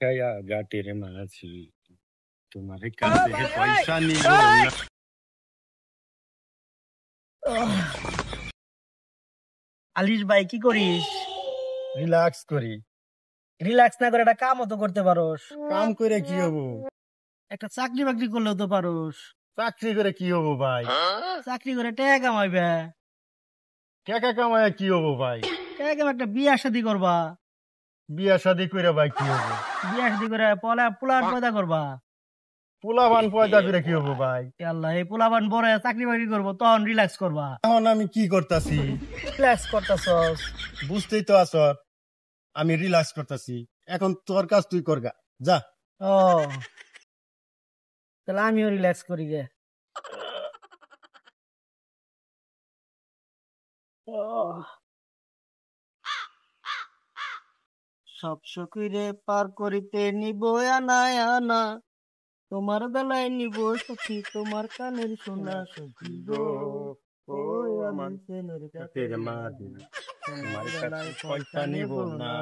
কায়া গাটের মাঝি তোমার কাছে পয়সা নিব না। আলিশ ভাই কি করিস? রিল্যাক্স করি। রিল্যাক্স না করে একটা কামও তো করতে পারোস। কাম করে কি হবো? একটা চাকরি বাকরি করলেও তো পারোস। চাকরি করে কি হবো ভাই? চাকরি করে টাকা কামাইবে। টাকা কামায় কি হবো ভাই? টাকা কামাই একটা বিয়া শাদী করবা। বিয়া শাদি করে ভাই কি হবো? বিয়া শাদী করে পোলাপান পয়দা করবা। পোলাপান পয়দা করে কি হবো ভাই? আল্লাহ, এই পোলাপান বড় হয়ে চাকরি বাকরি করবো, তখন রিল্যাক্স করবা। এখন আমি কি করতাছি? রিল্যাক্স করতেছস। বুঝতেই তো আছ, আমি রিল্যাক্স করতাছি। এখন তোর কাজ তুই করগা, যা। ও, তাহলে আমিও রিল্যাক্স করি গে। সব সখীরে পার করিতে নিব আনা আনা, তোমার বেলায় নিব সখী তোমার কানের সোনা সখী গো। ও আমার ছেলের কাছে কাটের মাঝি তোমার কাছে পয়সা নিব না।